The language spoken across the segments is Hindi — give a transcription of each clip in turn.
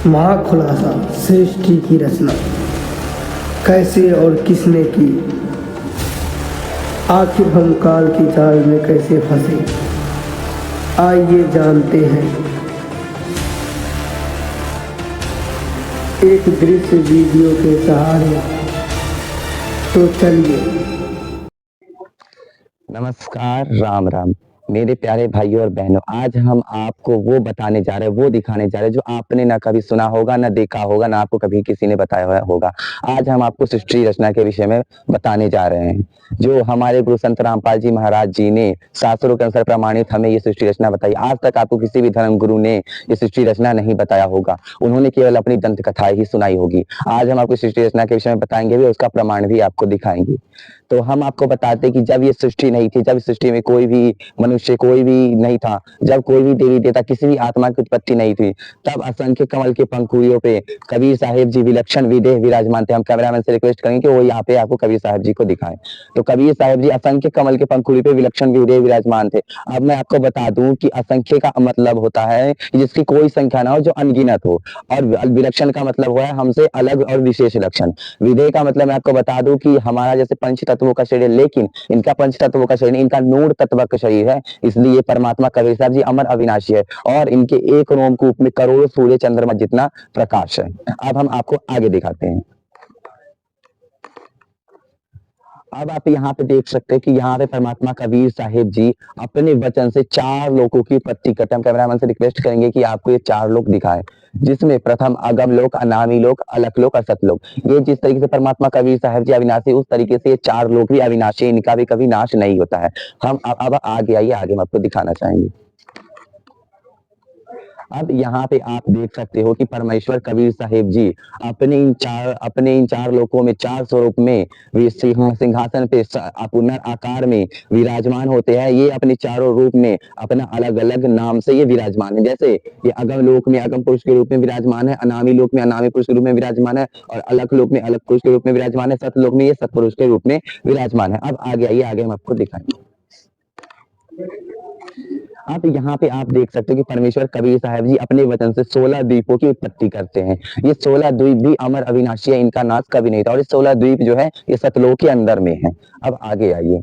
महाखुलासा सृष्टि की रचना कैसे और किसने की। आखिर हम काल की जाल में कैसे फंसे, आइए जानते हैं। एक दृश्य वीडियो के सहारे, तो चलिए। नमस्कार, राम राम मेरे प्यारे भाइयों और बहनों। आज हम आपको वो बताने जा रहे हैं, वो दिखाने जा रहे हैं जो आपने ना कभी सुना होगा, ना देखा होगा, ना आपको कभी किसी ने बताया हुआ होगा। आज हम आपको सृष्टि रचना के विषय में बताने जा रहे हैं, जो हमारे गुरु संत रामपाल जी महाराज जी ने शास्त्रों के अनुसार प्रमाणित हमें ये सृष्टि रचना बताई। आज तक आपको किसी भी धर्म गुरु ने ये सृष्टि रचना नहीं बताया होगा, उन्होंने केवल अपनी दंत कथाएं ही सुनाई होगी। आज हम आपको सृष्टि रचना के विषय में बताएंगे भी, उसका प्रमाण भी आपको दिखाएंगे। तो हम आपको बताते कि जब ये सृष्टि नहीं थी, जब सृष्टि में कोई भी मनुष्य, कोई भी नहीं था, जब कोई भी देवी देवता, किसी भी आत्मा की उत्पत्ति नहीं थी, तब असंख्य कमल के पंखुड़ियों पे कबीर साहिब जी विलक्षण विदेह विराजमान थे। हम कैमरामैन से रिक्वेस्ट करेंगे कि वो यहाँ पे आपको कबीर साहिब जी को दिखाएं। तो कबीर साहिब जी असंख्य कमल के पंखुड़ी पे विलक्षण विदेह विराजमान थे। अब मैं आपको बता दूं कि असंख्य का मतलब होता है जिसकी कोई संख्या ना हो, जो अनगिनत हो, और विलक्षण का मतलब हुआ है हमसे अलग और विशेष लक्षण। विदेह का मतलब मैं आपको बता दूं कि हमारा जैसे पंच तत्वों का शरीर, लेकिन इनका पंच तत्वों का शरीर, इनका नूर तत्व का शरीर है। इसलिए परमात्मा कबीर साहब जी अमर अविनाशी है, और इनके एक रोमकूप में करोड़ों सूर्य चंद्रमा जितना प्रकाश है। अब हम आपको आगे दिखाते हैं। अब आप यहाँ पे देख सकते हैं कि यहाँ पे परमात्मा कबीर साहिब जी अपने वचन से 4 लोकों की उत्पत्ति करते हैं। हम कैमरामैन से रिक्वेस्ट करेंगे कि आपको ये 4 लोक दिखाए, जिसमें प्रथम अगम लोक, अनामी लोक, अलख लोक और सतलोक। ये जिस तरीके से परमात्मा कबीर साहिब जी अविनाशी, उस तरीके से ये 4 लोक भी अविनाशी, इनका भी कभी नाश नहीं होता है। हम अब आगे आइए, आगे हम आपको दिखाना चाहेंगे। अब यहाँ पे आप देख सकते हो कि परमेश्वर कबीर साहिब जी अपने इन चार लोकों में, 4 स्वरूप में सिंहासन पे पुनर आकार में विराजमान होते हैं। ये अपने चारों रूप में अपना अलग अलग नाम से ये विराजमान है। जैसे ये अगम लोक में अगम पुरुष के रूप में विराजमान है, अनामी लोक में अनामी पुरुष के रूप में विराजमान है, और अलग लोक में अलग पुरुष के रूप में विराजमान है, सतलोक में ये सतपुरुष के रूप में विराजमान है। अब आगे आइए, आगे हम आपको दिखाएंगे। अब यहाँ पे आप देख सकते हो कि परमेश्वर कबीर साहब जी अपने वचन से 16 द्वीपों की उत्पत्ति करते हैं। ये 16 द्वीप भी अमर अविनाशी है, इनका नाश कभी नहीं था, और ये 16 द्वीप जो है ये सतलोक के अंदर में है। अब आगे आइए।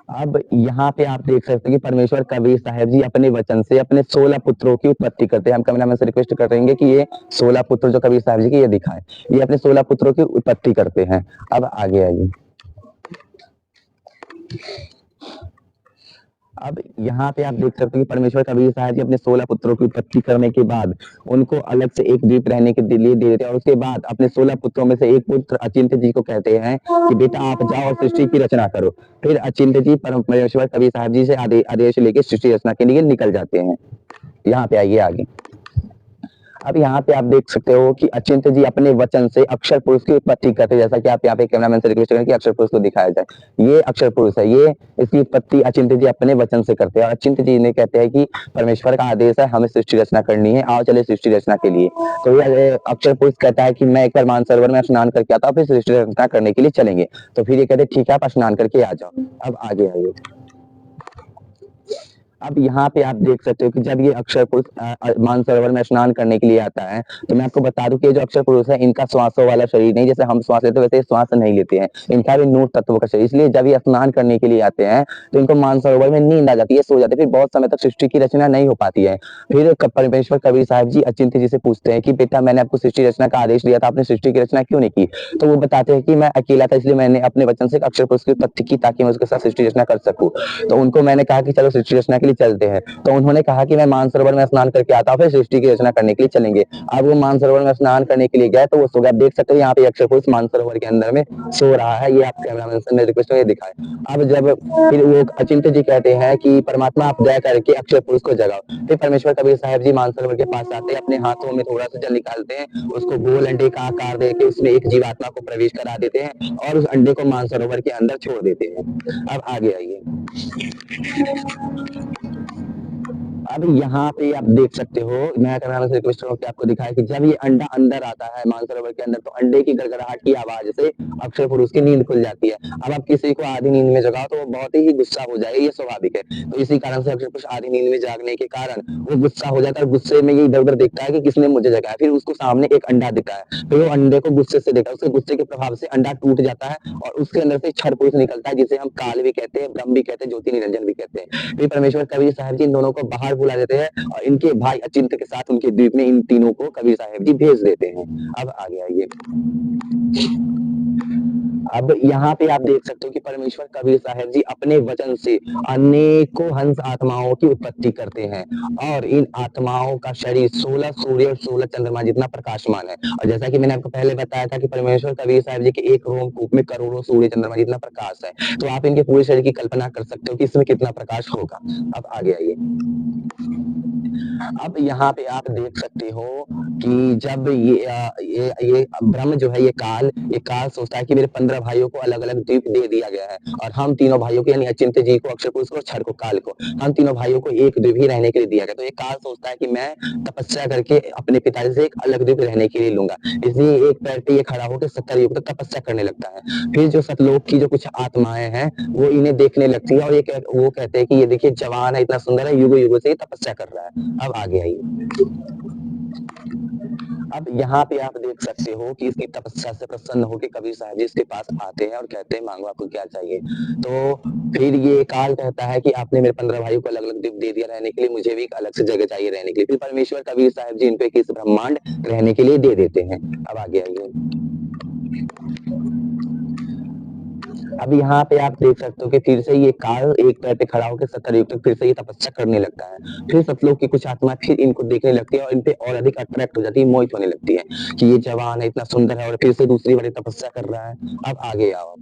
अब यहाँ पे आप देख सकते हैं कि परमेश्वर कबीर साहब जी अपने वचन से अपने 16 पुत्रों की उत्पत्ति करते हैं। हम कैमरामैन से रिक्वेस्ट करेंगे कि ये 16 पुत्र जो कबीर साहब जी के, ये दिखाएं। ये अपने 16 पुत्रों की उत्पत्ति करते हैं। अब आगे आइए। अब यहाँ पे आप देख सकते हैं कि परमेश्वर कबीर साहब जी अपने 16 पुत्रों की उत्पत्ति करने के बाद उनको अलग से एक द्वीप रहने के लिए दे देते हैं, और उसके बाद अपने 16 पुत्रों में से एक पुत्र अचिंत्य जी को कहते हैं कि बेटा आप जाओ और सृष्टि की रचना करो। फिर अचिंत्य जी परमेश्वर कबीर साहब जी से आदेश लेके सृष्टि रचना के लिए निकल जाते हैं। यहाँ पे आइए आगे। अब यहाँ पे आप देख सकते हो कि अचिंत्य जी अपने वचन से अक्षर पुरुष की उत्पत्ति करते हैं। जैसा कि आप यहाँ पे कैमरामैन से रिक्वेस्ट करें कि अक्षर पुरुष को दिखाया जाए। ये अक्षर पुरुष है, ये इसकी उत्पत्ति अचिंत्य जी अपने वचन से करते हैं, और अचिंत्य जी ने कहते हैं कि परमेश्वर का आदेश है, हमें सृष्टि रचना करनी है, आओ चले सृष्टि रचना के लिए। तो ये अक्षर पुरुष कहता है कि मैं एक बार मानसरोवर में स्नान करके आता हूँ, फिर सृष्टि रचना करने के लिए चलेंगे। तो फिर ये कहते ठीक है, आप स्नान करके आ जाओ। अब आगे आइए। अब यहाँ पे आप देख सकते हो कि जब ये अक्षर पुरुष मानसरोवर में स्नान करने के लिए आता है, तो मैं आपको बता दूं कि ये जो अक्षर पुरुष है, इनका श्वासों वाला शरीर नहीं, जैसे हम श्वास लेते हैं वैसे श्वास नहीं लेते हैं, इनका भी नूर तत्व का शरीर। इसलिए जब ये स्नान करने के लिए आते हैं तो इनको मानसरोवर में नींद आ जाती है, सो जाते हैं, फिर बहुत समय तक सृष्टि की रचना नहीं हो पाती है। फिर परमेश्वर कबीर साहब जी अचिंत्य जी से पूछते हैं कि बेटा मैंने आपको सृष्टि रचना का आदेश दिया था, आपने सृष्टि की रचना क्यों नहीं की? तो वो बताते हैं कि मैं अकेला था, इसलिए मैंने अपने वचन से अक्षर पुरुष की उत्पत्ति की, ताकि मैं उसके साथ सृष्टि रचना कर सकूं। तो उनको मैंने कहा कि चलो सृष्टि रचना के लिए चलते हैं। तो उन्होंने कहा कि मैं मानसरोवर में स्नान करके आता हूँ, फिर सृष्टि की रचना करने के लिए चलेंगे। अब वो मानसरोवर में स्नान करने के लिए गए तो वो सो गए। आप देख सकते हो यहाँ पे अक्षर पुरुष मानसरोवर के अंदर में सो रहा है। ये आप कैमरामैन से रिक्वेस्ट है, ये दिखाएं। अब जब फिर वो अचिंत्य जी कहते हैं कि परमात्मा आप दया करके अक्षर पुरुष को जगाओ। फिर परमेश्वर कबीर साहब जी मानसरोवर के पास आते हैं, अपने हाथों में थोड़ा सा जल निकालते हैं, उसको गोल अंडे का आकार देके उसमें एक जीवात्मा को प्रवेश करा देते हैं, और उस अंडे को मानसरोवर के अंदर छोड़ देते हैं। अब आगे आइए। अब यहाँ पे आप देख सकते हो, मैं कैमरामैन से रिक्वेस्ट करूँ कि आपको दिखाए कि जब ये अंडा अंदर आता है मानसरोवर के अंदर, तो अंडे की गड़गड़ाहट की आवाज से अक्षय पुरुष की नींद खुल जाती है। अब आप किसी को आधी नींद में जगाओ तो वो बहुत ही गुस्सा हो जाए, ये स्वाभाविक है। तो इसी कारण से अक्षय पुरुष आधी नींद में जागने के कारण वो गुस्सा हो जाता है, गुस्से में ये इधर उधर देखता है कि किसने मुझे जगाया। फिर उसको सामने एक अंडा दिखता है, फिर वो अंडे को गुस्से से देखता है, उसके गुस्से के प्रभाव से अंडा टूट जाता है और उसके अंदर से क्षर पुरुष निकलता है, जिसे हम काल भी कहते हैं, ब्रह्म भी कहते हैं, ज्योति निरंजन भी कहते हैं। फिर परमेश्वर कबीर साहब जी इन दोनों को बाहर बुला देते हैं और इनके भाई अचिंत्य के साथ उनके द्वीप में इन तीनों को कबीर साहब जी भेज देते हैं। अब आगे आइए। अब यहाँ पे आप देख सकते हो कि परमेश्वर कबीर साहब जी अपने वचन से अनेकों हंस आत्माओं की उत्पत्ति करते हैं और इन आत्माओं का शरीर 16 सूर्य और 16 चंद्रमा जितना प्रकाशमान है। और जैसा कि मैंने आपको पहले बताया था कि परमेश्वर कबीर साहब जी के एक रोमकूप में करोड़ों सूर्य चंद्रमा जितना प्रकाश है, तो आप इनके पूरे शरीर की कल्पना कर सकते हो कि इसमें कितना प्रकाश होगा। अब आगे आइए। अब यहाँ पे आप देख सकते हो कि जब ये ब्रह्म जो है, ये काल सोचता है कि मेरे 15 भाइयों को अलग अलग द्वीप दे दिया गया है और हम तीनों भाइयों को यानी अचिंत्य जी को, अक्षय पुरुष को और क्षर को, काल को, हम तीनों भाइयों को एक द्वीप ही रहने के लिए दिया गया। तो ये काल सोचता है कि मैं तपस्या करके अपने पिताजी से एक अलग द्वीप रहने के लिए लूंगा, इसलिए एक पैर पे ये खड़ा होकर 70 युग तक तपस्या करने लगता है। फिर जो सतलोक की जो कुछ आत्माएं हैं वो इन्हें देखने लगती है और वो कहते हैं कि ये देखिए जवान है, इतना सुंदर है, युगों युगों से ये तपस्या कर रहा है। अब आगे आइए। अब यहाँ पे आप देख सकते हो कि इसकी तपस्या से प्रसन्न होकर कबीर साहब जी इसके पास आते हैं और कहते हैं मांगो आपको क्या चाहिए। तो फिर ये काल कहता है कि आपने मेरे 15 भाइयों को अलग अलग द्वीप दे दिया रहने के लिए, मुझे भी एक अलग से जगह चाहिए रहने के लिए। फिर परमेश्वर कबीर साहब जी इनको एक इस ब्रह्मांड रहने के लिए दे देते हैं। अब आगे आइए। अब यहाँ पे आप देख सकते हो कि फिर से ये काल एक पैर पे खड़ा होकर 70 युग तक फिर से ये तपस्या करने लगता है। फिर सतलोक की कुछ आत्मा फिर इनको देखने लगती है और इन पे और अधिक अट्रैक्ट हो जाती है, मोहित होने लगती है कि ये जवान है, इतना सुंदर है और फिर से दूसरी बार तपस्या कर रहा है। अब आगे आओ।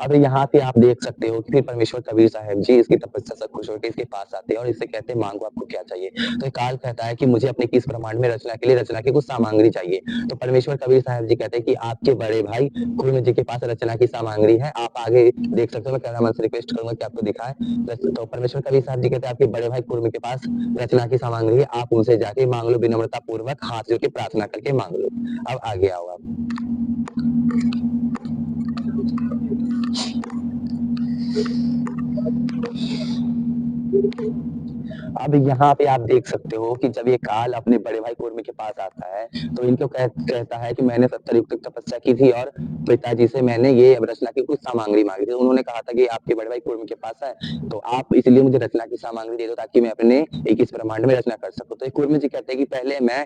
अब यहाँ पे आप देख सकते हो कि फिर परमेश्वर कबीर साहब जी इसकी तपस्या से खुश होकर इसके पास आते हैं और इससे कहते हैं मांगो आपको क्या चाहिए। तो काल कहता है कि मुझे अपने किस ब्रह्मांड में रचना के लिए रचना की कुछ सामग्री चाहिए। तो परमेश्वर कबीर साहब जी कहते हैं कि आपके बड़े भाई कुर्म जी के पास रचना की सामग्री है, आप आगे देख सकते हो। मैं कैमरामैन से रिक्वेस्ट करूंगा कि आपको दिखाए। तो परमेश्वर कबीर साहब जी कहते हैं आपके बड़े भाई कुर्म के पास रचना की सामग्री है, आप उनसे जाके मांग लो, विनम्रता पूर्वक हाथ जोड़ के प्रार्थना करके मांग लो। अब आगे आओ आप। अब यहाँ पे आप देख सकते हो कि जब ये काल अपने बड़े भाई कुर्मी के पास आता है तो इनको कहता है कि मैंने 70 युग तक तपस्या की थी और पिताजी से मैंने ये रचना की कुछ सामग्री मांगी थी। उन्होंने कहा था कि आपके बड़े भाई कुर्मी के पास है तो आप इसलिए मुझे रचना की सामग्री दे दो ताकि मैं अपने एक इस ब्रह्मांड में रचना कर सकूं। तो कुर्मी जी कहते हैं कि पहले मैं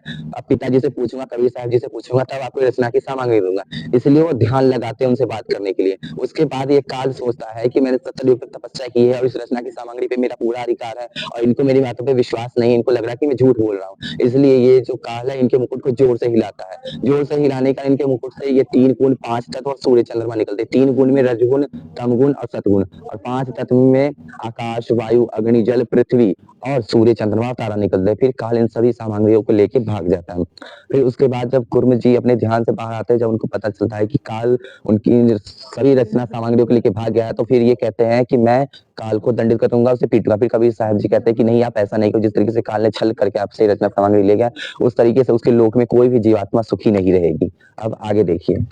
पिताजी से पूछूंगा, कबीर साहब जी से पूछूंगा, तब आपको रचना की सामग्री दूंगा। इसलिए वो ध्यान लगाते हैं उनसे बात करने के लिए। उसके बाद ये काल सोचता है कि मैंने 70 युग तक तपस्या की है और इस रचना की सामग्री पे मेरा पूरा अधिकार है और इनको मेरी बातों पे विश्वास नहीं, इनको लग रहा है कि मैं झूठ बोल रहा हूँ। इसलिए ये जो काल है इनके मुकुट को जोर से हिलाता है। जोर से हिलाने का इनके मुकुट से ये 3 गुण, 5 तत्व और सूर्य चंद्रमा निकलते। 3 गुण में रजगुण, तमगुण और सतगुण और 5 तत्व में आकाश, वायु, अग्नि, जल, पृथ्वी और सूर्य, चंद्रमा, तारा निकलते हैं। फिर काल इन सभी सामग्रियों को लेके भाग जाता है। फिर उसके बाद जब कुर्म जी अपने ध्यान से बाहर आते हैं, जब उनको पता चलता है कि काल उनकी सभी रचना सामग्रियों को लेके भाग गया है, तो फिर ये कहते हैं कि मैं काल को दंडित करूंगा, उसे पीटूंगा। फिर कबीर साहब जी कहते हैं कि नहीं, आप ऐसा नहीं करो। जिस तरीके से काल ने छल करके आपसे रचना सामग्री ले गया, उस तरीके से उसके लोक में कोई भी जीवात्मा सुखी नहीं रहेगी। अब आगे देखिए।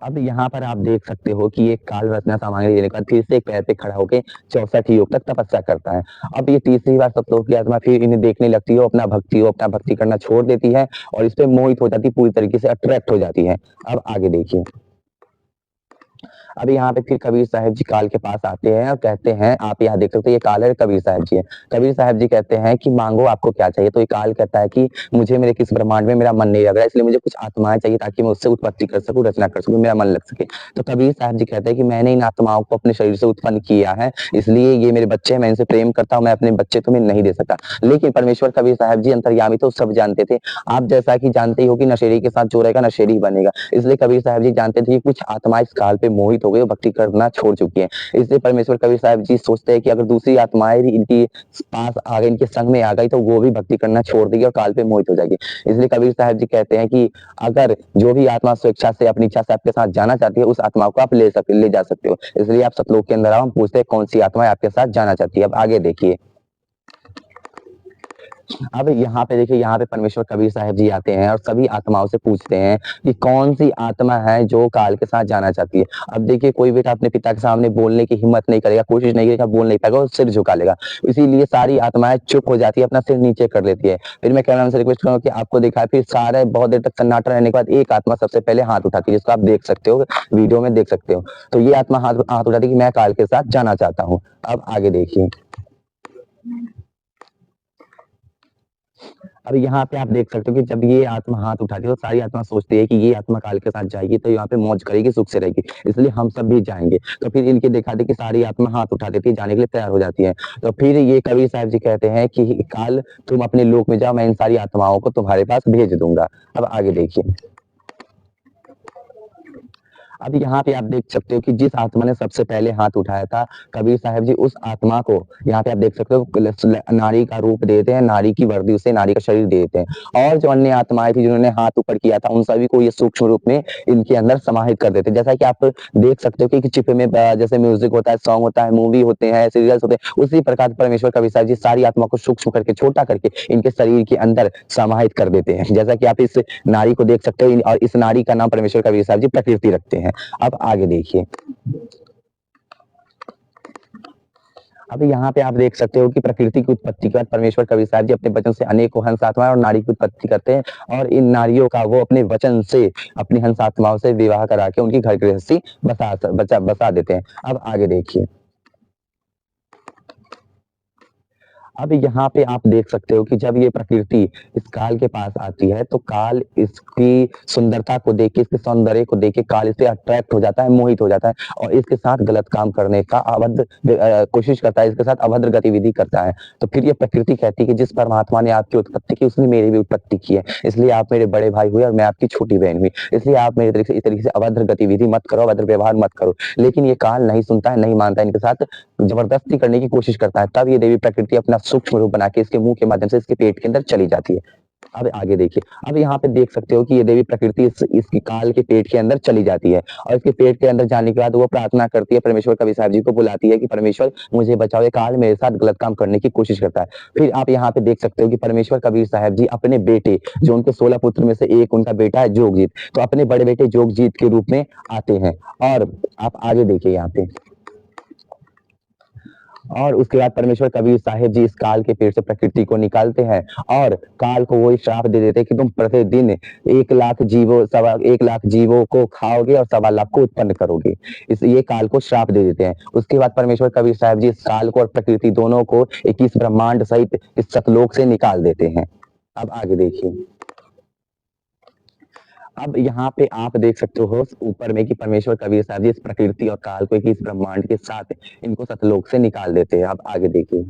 अब यहाँ पर आप देख सकते हो कि ये काल रचना सामग्री लेने के बाद फिर से एक पैर पे खड़ा होकर 64 युग तक तपस्या करता है। अब ये तीसरी बार सतलोक की आत्मा फिर इन्हें देखने लगती है, अपना भक्ति करना छोड़ देती है और इस पे मोहित हो जाती है, पूरी तरीके से अट्रैक्ट हो जाती है। अब आगे देखिए। अब यहाँ पे फिर कबीर साहब जी काल के पास आते हैं और कहते हैं, आप यहाँ देख सकते हो ये काल है, कबीर साहब जी है। कबीर साहब जी कहते हैं कि मांगो आपको क्या चाहिए। तो ये काल कहता है कि मुझे मेरे किस ब्रह्मांड में मेरा मन नहीं लग रहा है, इसलिए मुझे कुछ आत्माएं चाहिए ताकि मैं उससे उत्पत्ति कर सकूं, रचना कर सकूं, मेरा मन लग सके। तो कबीर साहब जी कहते हैं कि मैंने इन आत्माओं को अपने शरीर से उत्पन्न किया है, इसलिए ये मेरे बच्चे हैं, मैं इनसे प्रेम करता हूँ, मैं अपने बच्चे तुम्हें नहीं दे सकता। लेकिन परमेश्वर कबीर साहब जी अंतर्यामी तो सब जानते थे। आप जैसा कि जानते ही हो कि नशेड़ी के साथ जो रहेगा नशेड़ी ही बनेगा, इसलिए कबीर साहब जी जानते थे कि कुछ आत्मा इस काल पे मोहित मोहित हो गई, वो भक्ति करना छोड़ चुकी है। इसलिए परमेश्वर कबीर साहब जी सोचते हैं कि अगर दूसरी आत्माएं भी इनकी पास आ गई, इनके संग में आ गई, तो वो भी भक्ति करना छोड़ देगी और काल पे मोहित हो जाएगी। इसलिए कबीर साहब जी कहते हैं कि अगर जो भी आत्मा स्वेच्छा से अपनी इच्छा से आपके साथ जाना चाहती है, उस आत्मा को आप ले जा सकते हो। इसलिए आप सतलोक के अंदर आओ, हम पूछते हैं कौन सी आत्मा आपके साथ जाना चाहती है। अब आगे देखिए। अब यहाँ पे देखिए, यहाँ पे परमेश्वर कबीर साहब जी आते हैं और सभी आत्माओं से पूछते हैं कि कौन सी आत्मा है जो काल के साथ जाना चाहती है। अब देखिए, कोई बेटा अपने पिता के सामने बोलने की हिम्मत नहीं करेगा, कोशिश नहीं करेगा, बोल नहीं पाएगा, वो सिर झुका लेगा। इसीलिए सारी आत्माएं चुप हो जाती है, अपना सिर नीचे कर लेती है। फिर मैं कैमरा से रिक्वेस्ट करूंगा कि आपको दिखाए, फिर सारे बहुत देर तक सन्नाटा रहने के बाद एक आत्मा सबसे पहले हाथ उठाती है, जिसको आप देख सकते हो, वीडियो में देख सकते हो। तो ये आत्मा हाथ उठाती है कि मैं काल के साथ जाना चाहता हूँ। अब आगे देखिए। अब यहाँ पे आप देख सकते हो कि जब ये आत्मा हाथ उठाती है तो सारी आत्मा सोचती है कि ये आत्मा काल के साथ जाएगी तो यहाँ पे मौज करेगी, सुख से रहेगी, इसलिए हम सब भी जाएंगे। तो फिर इनके देखा दे कि सारी आत्मा हाथ उठा देती है, जाने के लिए तैयार हो जाती है। तो फिर ये कबीर साहब जी कहते हैं कि काल तुम अपने लोक में जाओ, मैं इन सारी आत्माओं को तुम्हारे पास भेज दूंगा। अब आगे देखिए। अब यहाँ पे आप देख सकते हो कि जिस आत्मा ने सबसे पहले हाथ उठाया था, कबीर साहब जी उस आत्मा को यहाँ पे आप देख सकते हो नारी का रूप देते हैं, नारी की वर्दी, उसे नारी का शरीर देते हैं। और जो अन्य आत्माएं थी जिन्होंने हाथ ऊपर किया था, उन सभी को ये सूक्ष्म रूप में इनके अंदर समाहित कर देते हैं। जैसा कि आप देख सकते हो कि चिप में जैसे म्यूजिक होता है, सॉन्ग होता है, मूवी होते हैं, सीरियल्स होते हैं, उसी प्रकार परमेश्वर कबीर साहब जी सारी आत्मा को सूक्ष्म करके, छोटा करके इनके शरीर के अंदर समाहित कर देते हैं। जैसा कि आप इस नारी को देख सकते हो, और इस नारी का नाम परमेश्वर कबीर साहब जी प्रकृति रखते हैं। अब आगे देखिए। अब यहाँ पे आप देख सकते हो कि प्रकृति की उत्पत्ति के बाद परमेश्वर कबीर साहब जी अपने वचन से अनेकों हंस आत्माएं और नारी की उत्पत्ति करते हैं, और इन नारियों का वो अपने वचन से अपनी हंस आत्माओं से विवाह करा के उनकी घर गृहस्थी बसा देते हैं। अब आगे देखिए। अब यहाँ पे आप देख सकते हो कि जब ये प्रकृति इस काल के पास आती है, तो काल इसकी सुंदरता को देख के, इसके सौंदर्य को देख के काल इससे अट्रैक्ट हो जाता है, मोहित हो जाता है, और इसके साथ गलत काम करने का अभद्र कोशिश करता है, इसके साथ अभद्र गतिविधि करता है। तो फिर ये प्रकृति कहती है कि जिस परमात्मा ने आपकी उत्पत्ति की, उसने मेरी भी उत्पत्ति की है, इसलिए आप मेरे बड़े भाई हुए और मैं आपकी छोटी बहन हुई, इसलिए आप मेरे तरीके से इस तरीके से अभद्र गतिविधि मत करो, अभद्र व्यवहार मत करो। लेकिन ये काल नहीं सुनता है, नहीं मानता है, इनके साथ जबरदस्ती करने की कोशिश करता है। तब ये देवी प्रकृति अपना सूक्ष्म रूप बना के इसके मुंह के माध्यम से इसके पेट के अंदर चली जाती है। अब आगे देखिए। अब यहाँ पे देख सकते हो कि ये देवी प्रकृति इसकी काल के पेट के अंदर चली जाती है, और इसके पेट के अंदर जाने के बाद वो प्रार्थना करती है, परमेश्वर कबीर साहब जी को बुलाती है कि परमेश्वर मुझे बचाओ, ये काल मेरे साथ गलत काम करने की कोशिश करता है। फिर आप यहाँ पे देख सकते हो कि परमेश्वर कबीर साहब जी अपने बेटे, जो उनके 16 पुत्र में से एक उनका बेटा है जोगजीत, तो अपने बड़े बेटे जोगजीत के रूप में आते हैं। और आप आगे देखिए यहाँ पे। और उसके बाद परमेश्वर कबीर साहिब जी इस काल के पेट से प्रकृति को निकालते हैं, और काल को वो श्राप दे देते हैं कि तुम प्रतिदिन 1 लाख जीवों को खाओगे और 1.25 लाख को उत्पन्न करोगे। ये काल को श्राप दे देते हैं। उसके बाद परमेश्वर कबीर साहब जी इस काल को और प्रकृति दोनों को 21 ब्रह्मांड सहित इस सतलोक से निकाल देते हैं। अब आगे देखिए। अब यहाँ पे आप देख सकते हो ऊपर में कि परमेश्वर कबीर साहब जी इस प्रकृति और काल को 21 ब्रह्मांड के साथ इनको सतलोक से निकाल देते हैं। अब आगे देखिए।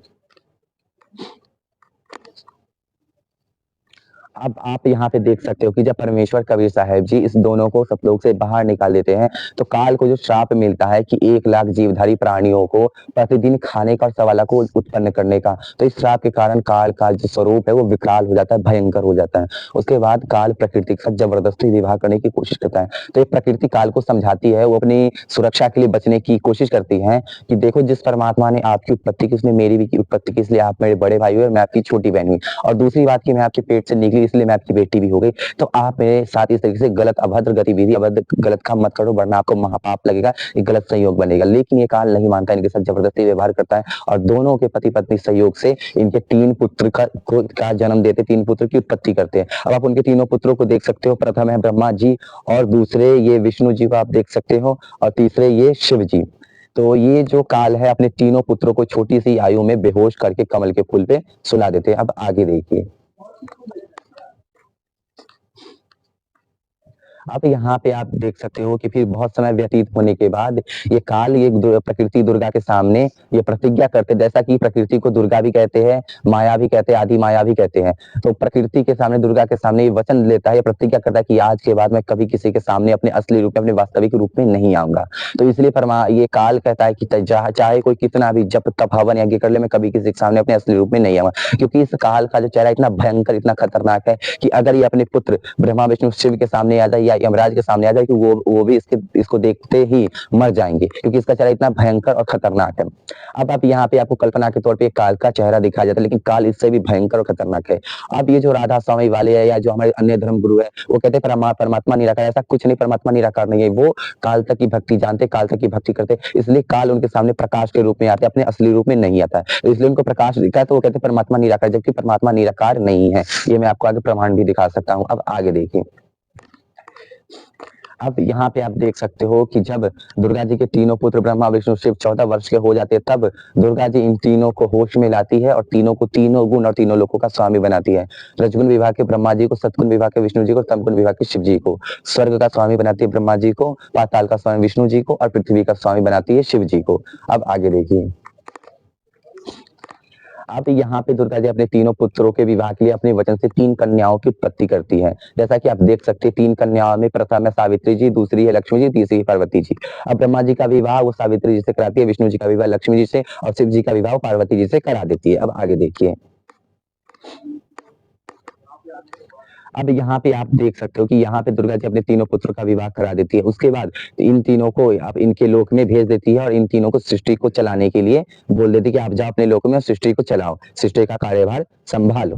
अब आप यहाँ पे देख सकते हो कि जब परमेश्वर कबीर साहब जी इस दोनों को सतलोक से बाहर निकाल देते हैं, तो काल को जो श्राप मिलता है कि 1 लाख जीवधारी प्राणियों को प्रतिदिन खाने का और 1.25 लाख को उत्पन्न करने का, तो इस श्राप के कारण काल का जो स्वरूप है वो विकराल हो जाता है, भयंकर हो जाता है। उसके बाद काल प्रकृति के साथ जबरदस्ती विवाह करने की कोशिश करता है। तो ये प्रकृति काल को समझाती है, वो अपनी सुरक्षा के लिए बचने की कोशिश करती है कि देखो, जिस परमात्मा ने आपकी उत्पत्ति की, उसने मेरी भी की उत्पत्ति की, इसलिए आप मेरे बड़े भाई हुए और मैं आपकी छोटी बहन हुई। और दूसरी बात की मैं आपके पेट से निकली, इसलिए मैं आपकी बेटी भी हो गई। तो आप मेरे साथ इस तरीके से गलत अभद्र गतिविधि, गलत काम मत करो, वरना आपको महापाप लगेगा, एक गलत संयोग बनेगा। लेकिन ये काल नहीं मानता, इनके साथ जबरदस्ती व्यवहार करता है, और दोनों के पति पत्नी सहयोग से इनके 3 पुत्र का जन्म देते, 3 पुत्र की उत्पत्ति करते हैं। अब आप उनके तीनों पुत्रों को देख सकते हो। प्रथम है ब्रह्मा जी, और दूसरे ये विष्णु जी को आप देख सकते हो, और तीसरे ये शिव जी। तो ये जो काल है अपने तीनों पुत्रों को छोटी सी आयु में बेहोश करके कमल के फूल पे सुला देते हैं। अब आगे देखिए। अब यहाँ पे आप देख सकते हो कि फिर बहुत समय व्यतीत होने के बाद ये काल ये प्रकृति दुर्गा के सामने ये प्रतिज्ञा करते, जैसा कि प्रकृति को दुर्गा भी कहते हैं, माया भी कहते हैं, आदि माया भी कहते हैं। तो प्रकृति के सामने, दुर्गा के सामने ये वचन लेता है, ये प्रतिज्ञा करता है कि आज के बाद मैं कभी किसी के सामने अपने असली रूप में, अपने वास्तविक रूप में नहीं आऊंगा। तो इसलिए ये काल कहता है कि चाहे कोई कितना भी जप तप हवन यज्ञ कर ले, मैं कभी किसी के सामने अपने असली रूप में नहीं आऊंगा, क्योंकि इस काल का जो चेहरा इतना भयंकर, इतना खतरनाक है कि अगर ये अपने पुत्र ब्रह्मा विष्णु शिव के सामने आ जाए या यमराज के सामने आ जाए कि वो भी इसको देखते ही मर जाएंगे, क्योंकि इसका चेहरा इतना भयंकर और खतरनाक है। अब आप यहाँ पे आपको कल्पना के तौर पे काल का चेहरा दिखाया जाता है, लेकिन काल इससे भी भयंकर और खतरनाक है। अब ये जो राधा स्वामी वाले है या जो हमारे अन्य धर्म गुरु है, वो कहते हैं परमात्मा निराकार, ऐसा कुछ नहीं, परमात्मा निराकार नहीं है। वो काल तक की भक्ति जानते, काल तक की भक्ति करते, इसलिए काल उनके सामने प्रकाश के रूप में आता है, अपने असली रूप में नहीं आता है, तो इसलिए उनको प्रकाश दिखता है, तो वो कहते हैं परमात्मा निराकार, जबकि परमात्मा निराकार नहीं है। ये मैं आपको आगे प्रमाण भी दिखा सकता हूँ। अब आगे देखिए, अब यहाँ पे आप देख सकते हो कि जब दुर्गा जी के तीनों पुत्र ब्रह्मा विष्णु शिव 14 वर्ष के हो जाते हैं, तब दुर्गा जी इन तीनों को होश में लाती है और तीनों को तीनों गुण और तीनों लोकों का स्वामी बनाती है। रजगुण विभाग के ब्रह्मा जी को, सतगुण विभाग के विष्णु जी को, तमगुण विभाग के शिव जी को। स्वर्ग का स्वामी बनाती है ब्रह्मा जी को, पाताल का स्वामी विष्णु जी को और पृथ्वी का स्वामी बनाती है शिव जी को। अब आगे देखिए, अब यहाँ पे दुर्गा जी अपने तीनों पुत्रों के विवाह के लिए अपने वचन से 3 कन्याओं की उत्पत्ति करती है। जैसा कि आप देख सकते हैं, 3 कन्याओं में प्रथम है सावित्री जी, दूसरी है लक्ष्मी जी, तीसरी है पार्वती जी। अब ब्रह्मा जी का विवाह वो सावित्री जी से कराती है, विष्णु जी का विवाह लक्ष्मी जी से और शिव जी का विवाह पार्वती जी से करा देती है। अब आगे देखिए, अब यहाँ पे आप देख सकते हो कि यहाँ पे दुर्गा जी अपने तीनों पुत्रों का विवाह करा देती है। उसके बाद इन तीनों को आप इनके लोक में भेज देती है और इन तीनों को सृष्टि को चलाने के लिए बोल देती है कि आप जाओ अपने लोक में और सृष्टि को चलाओ, सृष्टि का कार्यभार संभालो।